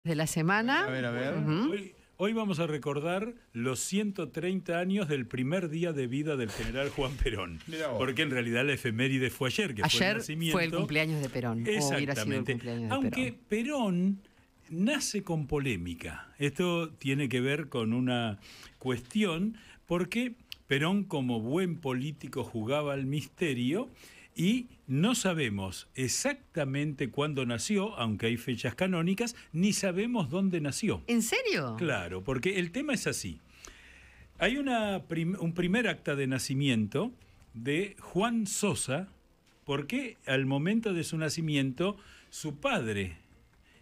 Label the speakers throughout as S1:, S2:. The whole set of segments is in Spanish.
S1: De la semana.
S2: A ver, a ver.
S3: Hoy vamos a recordar los 130 años del primer día de vida del general Juan Perón. Porque en realidad la efeméride fue ayer, que fue el nacimiento.
S1: Fue el cumpleaños de Perón.
S3: Exactamente. Aunque Perón nace con polémica. Esto tiene que ver con una cuestión, porque Perón, como buen político, jugaba al misterio y no sabemos exactamente cuándo nació, aunque hay fechas canónicas, ni sabemos dónde nació.
S1: ¿En serio?
S3: Claro, porque el tema es así. Hay un primer acta de nacimiento de Juan Sosa, porque al momento de su nacimiento, su padre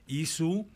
S3: y su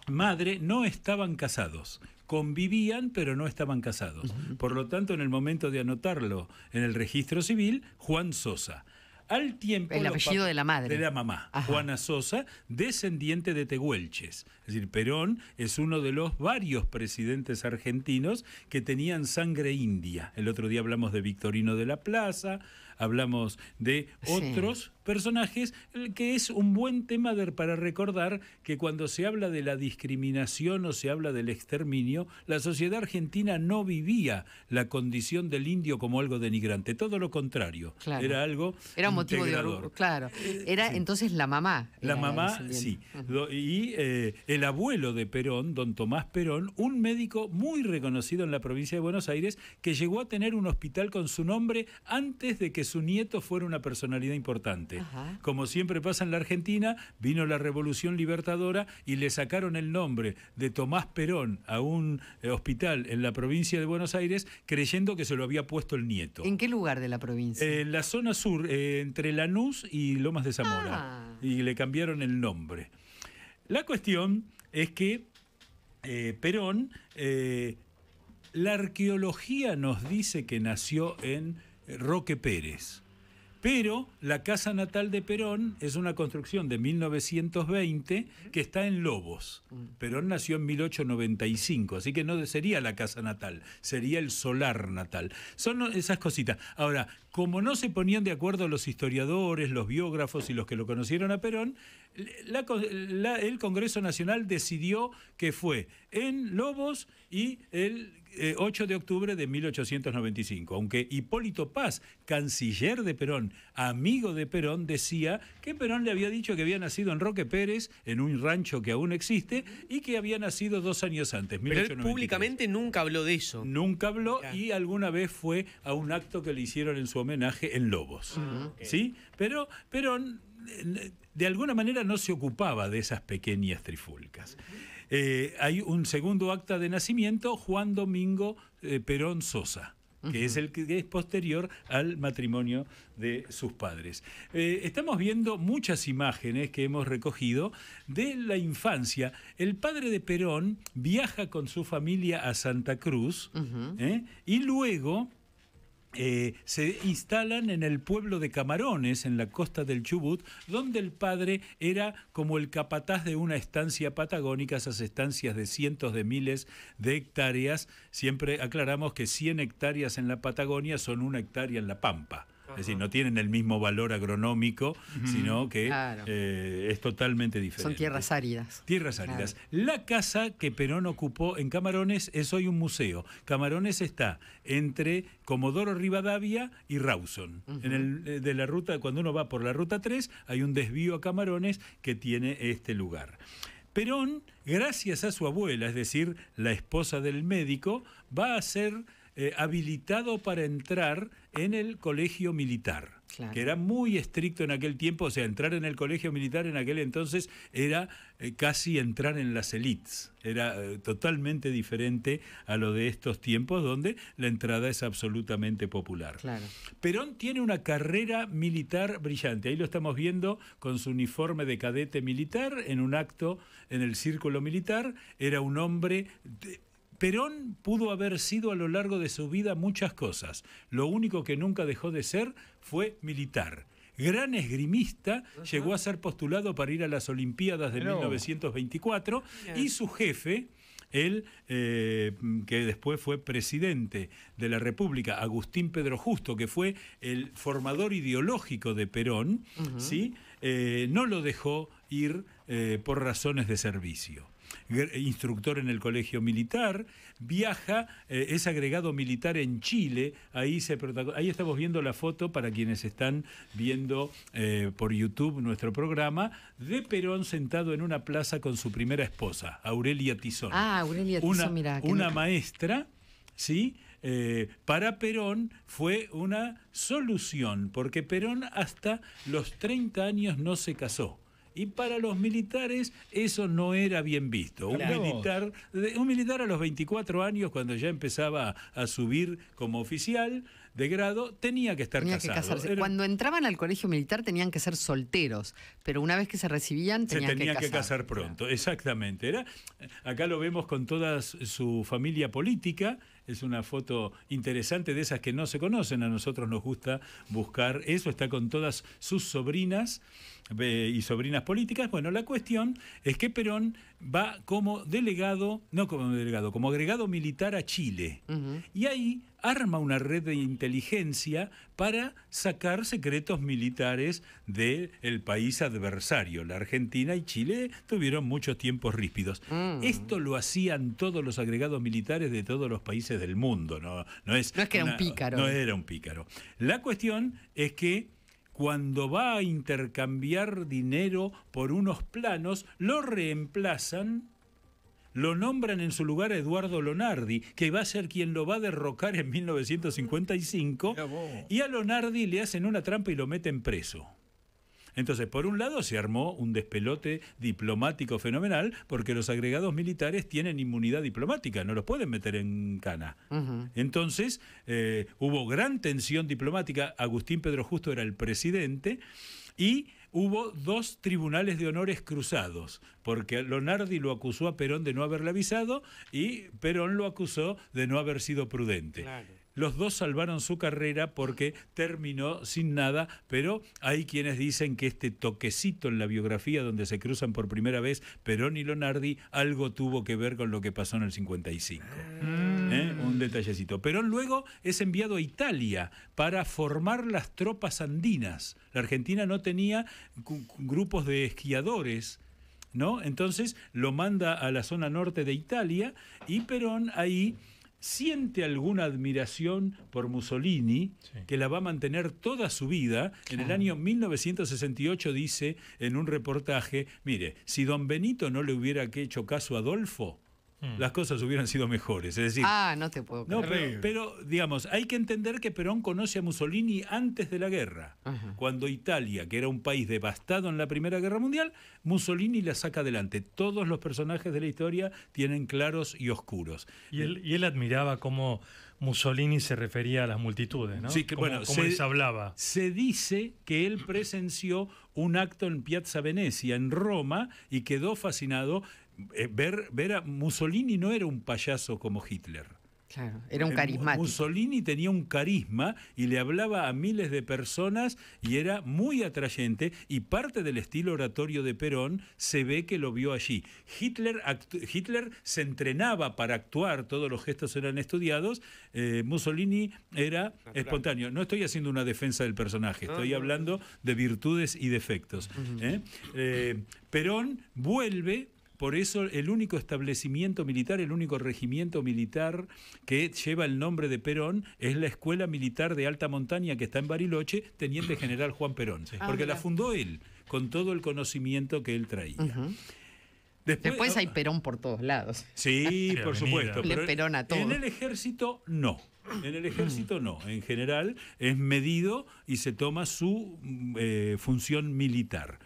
S3: madre no estaban casados. Convivían, pero no estaban casados. Por lo tanto, en el momento de anotarlo en el registro civil, Juan Sosa. Al tiempo,
S1: el apellido de la madre.
S3: De la mamá, ajá. Juana Sosa, descendiente de tehuelches. Es decir, Perón es uno de los varios presidentes argentinos que tenían sangre india. El otro día hablamos de Victorino de la Plaza, hablamos de otros personajes, que es un buen tema para recordar que cuando se habla de la discriminación o se habla del exterminio, la sociedad argentina no vivía la condición del indio como algo denigrante, todo lo contrario,
S1: claro.
S3: Era algo
S1: era un motivo
S3: integrador.
S1: Claro, era sí. Entonces la mamá.
S3: La mamá, sí. Y el abuelo de Perón, don Tomás Perón, un médico muy reconocido en la provincia de Buenos Aires, que llegó a tener un hospital con su nombre antes de que su nieto fuera una personalidad importante. Ajá. Como siempre pasa en la Argentina, vino la Revolución Libertadora y le sacaron el nombre de Tomás Perón a un hospital en la provincia de Buenos Aires, creyendo que se lo había puesto el nieto.
S1: ¿En qué lugar de la provincia?
S3: En la zona sur, entre Lanús y Lomas de Zamora. Y le cambiaron el nombre. La cuestión es que Perón, la arqueología nos dice que nació en Roque Pérez. Pero la casa natal de Perón es una construcción de 1920 que está en Lobos. Perón nació en 1895, así que no sería la casa natal, sería el solar natal. Son esas cositas. Ahora, como no se ponían de acuerdo los historiadores, los biógrafos y los que lo conocieron a Perón, el Congreso Nacional decidió que fue en Lobos y el 8 de octubre de 1895, aunque Hipólito Paz, canciller de Perón, amigo de Perón, decía que Perón le había dicho que había nacido en Roque Pérez, en un rancho que aún existe, y que había nacido 2 años antes, 1893.
S2: Pero él públicamente nunca habló de eso.
S3: Nunca habló, y alguna vez fue a un acto que le hicieron en su homenaje en Lobos. ¿Sí? Pero Perón de alguna manera no se ocupaba de esas pequeñas trifulcas. Hay un segundo acta de nacimiento, Juan Domingo Perón Sosa, que es el que es posterior al matrimonio de sus padres. Estamos viendo muchas imágenes que hemos recogido de la infancia. El padre de Perón viaja con su familia a Santa Cruz, y luego se instalan en el pueblo de Camarones, en la costa del Chubut, donde el padre era como el capataz de una estancia patagónica, esas estancias de cientos de miles de hectáreas. Siempre aclaramos que 100 hectáreas en la Patagonia son 1 hectárea en la Pampa. Es decir, no tienen el mismo valor agronómico, sino que es totalmente diferente.
S1: Son tierras áridas.
S3: Tierras áridas. Claro. La casa que Perón ocupó en Camarones es hoy un museo. Camarones está entre Comodoro Rivadavia y Rawson. De la ruta, cuando uno va por la ruta 3, hay un desvío a Camarones que tiene este lugar. Perón, gracias a su abuela, es decir, la esposa del médico, va a ser habilitado para entrar en el colegio militar, que era muy estricto en aquel tiempo. O sea, entrar en el colegio militar en aquel entonces era casi entrar en las élites, era totalmente diferente a lo de estos tiempos, donde la entrada es absolutamente popular. Perón tiene una carrera militar brillante, ahí lo estamos viendo con su uniforme de cadete militar en un acto en el círculo militar. Era un hombre... Perón pudo haber sido a lo largo de su vida muchas cosas. Lo único que nunca dejó de ser fue militar. Gran esgrimista, llegó a ser postulado para ir a las Olimpiadas de 1924, y su jefe, él, que después fue presidente de la República, Agustín Pedro Justo, que fue el formador ideológico de Perón, ¿sí? No lo dejó ir por razones de servicio. instructor en el colegio militar, viaja, es agregado militar en Chile, ahí estamos viendo la foto para quienes están viendo por YouTube nuestro programa, de Perón sentado en una plaza con su primera esposa, Aurelia Tizón.
S1: Ah, Aurelia Tizón, mira.
S3: Una maestra, ¿sí? Para Perón fue una solución, porque Perón hasta los 30 años no se casó. Y para los militares eso no era bien visto.
S2: Claro.
S3: Un militar a los 24 años, cuando ya empezaba a subir como oficial de grado, tenía que estar
S1: Tenía
S3: casado.
S1: que casarse.
S3: Era...
S1: Cuando entraban al colegio militar tenían que ser solteros, pero una vez que se recibían
S3: Se
S1: tenían
S3: tenía
S1: que
S3: que casar pronto, exactamente. Acá lo vemos con toda su familia política. Es una foto interesante de esas que no se conocen. A nosotros nos gusta buscar eso. Está con todas sus sobrinas y sobrinas políticas. Bueno, la cuestión es que Perón va como delegado, no como delegado, como agregado militar a Chile. Y ahí arma una red de inteligencia para sacar secretos militares del país adversario. La Argentina y Chile tuvieron muchos tiempos ríspidos. Esto lo hacían todos los agregados militares de todos los países del mundo. No es
S1: que era un pícaro.
S3: No era un pícaro. La cuestión es que cuando va a intercambiar dinero por unos planos, lo reemplazan, lo nombran en su lugar a Eduardo Lonardi, que va a ser quien lo va a derrocar en 1955, y a Lonardi le hacen una trampa y lo meten preso. Entonces, por un lado se armó un despelote diplomático fenomenal, porque los agregados militares tienen inmunidad diplomática, no los pueden meter en cana. Entonces, hubo gran tensión diplomática. Agustín Pedro Justo era el presidente, y hubo 2 tribunales de honores cruzados, porque Lonardi lo acusó a Perón de no haberle avisado y Perón lo acusó de no haber sido prudente. Claro. Los dos salvaron su carrera porque terminó sin nada, pero hay quienes dicen que este toquecito en la biografía donde se cruzan por primera vez Perón y Lonardi algo tuvo que ver con lo que pasó en el 55. Un detallecito. Perón luego es enviado a Italia para formar las tropas andinas. La Argentina no tenía grupos de esquiadores, ¿no? Entonces lo manda a la zona norte de Italia y Perón ahí siente alguna admiración por Mussolini, que la va a mantener toda su vida. En el año 1968 dice en un reportaje, mire, si don Benito no le hubiera hecho caso a Adolfo, las cosas hubieran sido mejores. Es decir,
S1: no te puedo creer.
S3: No, pero, digamos, hay que entender que Perón conoce a Mussolini antes de la guerra. Cuando Italia, que era un país devastado en la Primera Guerra Mundial, Mussolini la saca adelante. Todos los personajes de la historia tienen claros y oscuros.
S4: Y él admiraba cómo Mussolini se refería a las multitudes, ¿no?
S3: Sí, que,
S4: cómo les hablaba.
S3: Se dice que él presenció un acto en Piazza Venezia, en Roma, y quedó fascinado. Ver a Mussolini no era un payaso como Hitler.
S1: Claro, era un carismático.
S3: Mussolini tenía un carisma y le hablaba a miles de personas y era muy atrayente, y parte del estilo oratorio de Perón se ve que lo vio allí. Hitler se entrenaba para actuar, todos los gestos eran estudiados. Mussolini era espontáneo. No estoy haciendo una defensa del personaje, estoy hablando de virtudes y defectos. Perón vuelve. Por eso el único establecimiento militar, el único regimiento militar que lleva el nombre de Perón es la Escuela Militar de Alta Montaña, que está en Bariloche, Teniente General Juan Perón, porque la fundó él, con todo el conocimiento que él traía.
S1: Después hay Perón por todos lados.
S3: Sí, por supuesto.
S1: Le Perón a todo.
S3: En el ejército no. En el ejército no. En general es medido y se toma su función militar.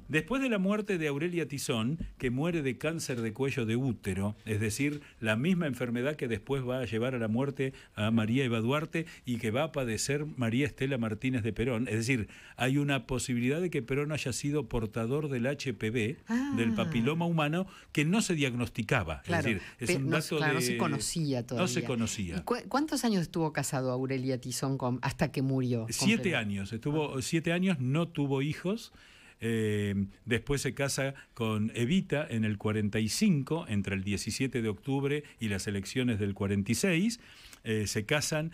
S3: Después de la muerte de Aurelia Tizón, que muere de cáncer de cuello de útero, es decir, la misma enfermedad que después va a llevar a la muerte a María Eva Duarte y que va a padecer María Estela Martínez de Perón, es decir, hay una posibilidad de que Perón haya sido portador del HPV, del papiloma humano, que no se diagnosticaba.
S1: Claro,
S3: es decir, es un dato
S1: no se conocía todavía.
S3: No se conocía.
S1: ¿Y cuántos años estuvo casado Aurelia Tizón hasta que murió?
S3: 7 años. Estuvo 7 años, no tuvo hijos. Después se casa con Evita en el 45, entre el 17 de octubre y las elecciones del 46. Se casan,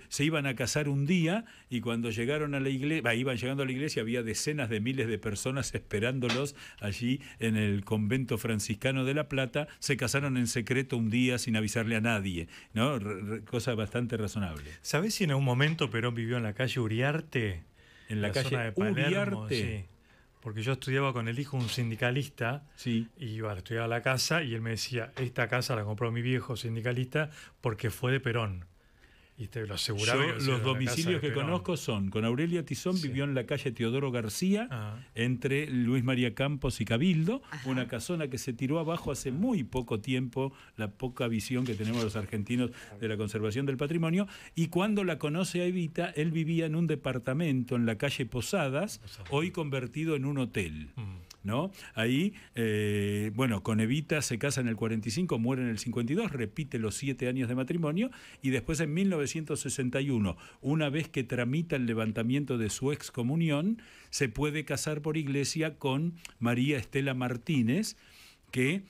S3: se iban a casar un día y cuando llegaron a la iglesia, iban llegando a la iglesia, había decenas de miles de personas esperándolos allí en el convento franciscano de La Plata. Se casaron en secreto un día sin avisarle a nadie, ¿no? Cosa bastante razonable.
S4: ¿Sabés si en algún momento Perón vivió en la calle Uriarte?
S3: En la calle
S4: zona de Palermo,
S3: Uriarte.
S4: sí. Porque yo estudiaba con el hijo de un sindicalista,
S3: Sí.
S4: y iba a estudiar a la casa, y él me decía, esta casa la compró mi viejo sindicalista porque fue de Perón. Y te lo aseguraba.
S3: Yo, los domicilios que conozco son, con Aurelia Tizón
S4: Sí.
S3: vivió en la calle Teodoro García,
S4: Ah.
S3: entre Luis María Campos y Cabildo, una casona que se tiró abajo hace muy poco tiempo, la poca visión que tenemos los argentinos de la conservación del patrimonio, y cuando la conoce a Evita, él vivía en un departamento en la calle Posadas, hoy convertido en un hotel. ¿No? Ahí, bueno, con Evita se casa en el 45, muere en el 52, repite los 7 años de matrimonio, y después en 1961, una vez que tramita el levantamiento de su excomunión, se puede casar por iglesia con María Estela Martínez, que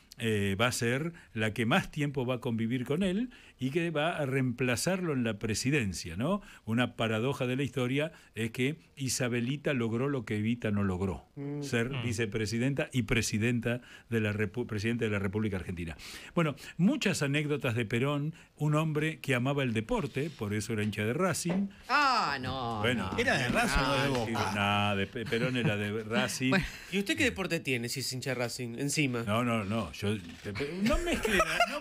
S3: va a ser la que más tiempo va a convivir con él y que va a reemplazarlo en la presidencia, ¿no? Una paradoja de la historia es que Isabelita logró lo que Evita no logró, ser vicepresidenta y presidenta de la presidente de la República Argentina. Bueno, muchas anécdotas de Perón, un hombre que amaba el deporte, por eso era hincha de Racing.
S1: Ah, no.
S3: Bueno,
S1: no.
S2: ¿Era de Racing o de Boca?
S3: No, Perón era de Racing.
S1: Bueno.
S2: ¿Y usted qué deporte tiene si es hincha de Racing encima?
S3: No, no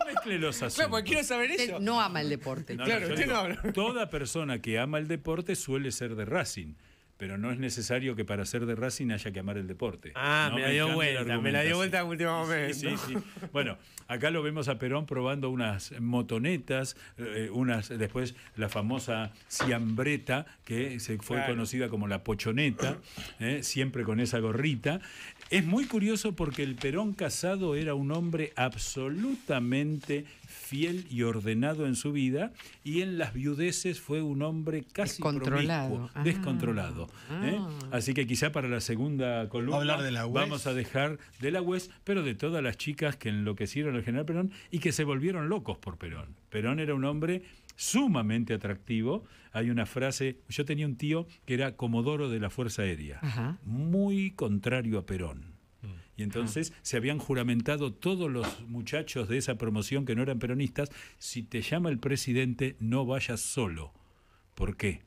S3: mezcle los asuntos.
S2: Claro, porque quiero saber
S1: Usted
S2: eso.
S1: no ama el deporte.
S3: No,
S2: Claro,
S3: yo
S2: usted
S3: digo,
S2: no habla.
S3: toda persona que ama el deporte suele ser de Racing, pero no es necesario que para ser de Racing haya que amar el deporte.
S2: Ah,
S3: No
S2: me la dio
S3: cambie
S2: vuelta, me la dio vuelta en último momento.
S3: Sí, sí, sí. Bueno, acá lo vemos a Perón probando unas motonetas, después la famosa ciambreta, que se fue
S2: Claro.
S3: conocida como la pochoneta, siempre con esa gorrita. Es muy curioso porque el Perón casado era un hombre absolutamente fiel y ordenado en su vida, y en las viudeces fue un hombre casi
S1: Descontrolado.
S3: promiscuo, descontrolado. Así que quizá para la segunda columna
S5: Hablar de la UES.
S3: vamos a dejar de la UES, pero de todas las chicas que enloquecieron al general Perón y que se volvieron locos por Perón. Perón era un hombre sumamente atractivo. Hay una frase, yo tenía un tío que era comodoro de la Fuerza Aérea,
S1: Ajá.
S3: muy contrario a Perón. Y entonces se habían juramentado todos los muchachos de esa promoción que no eran peronistas: si te llama el presidente, no vayas solo. ¿Por qué?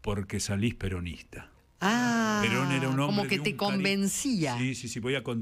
S3: Porque salís peronista.
S1: Ah,
S3: Perón era un hombre
S1: como que
S3: de
S1: te
S3: un
S1: convencía.
S3: Sí, voy a contar.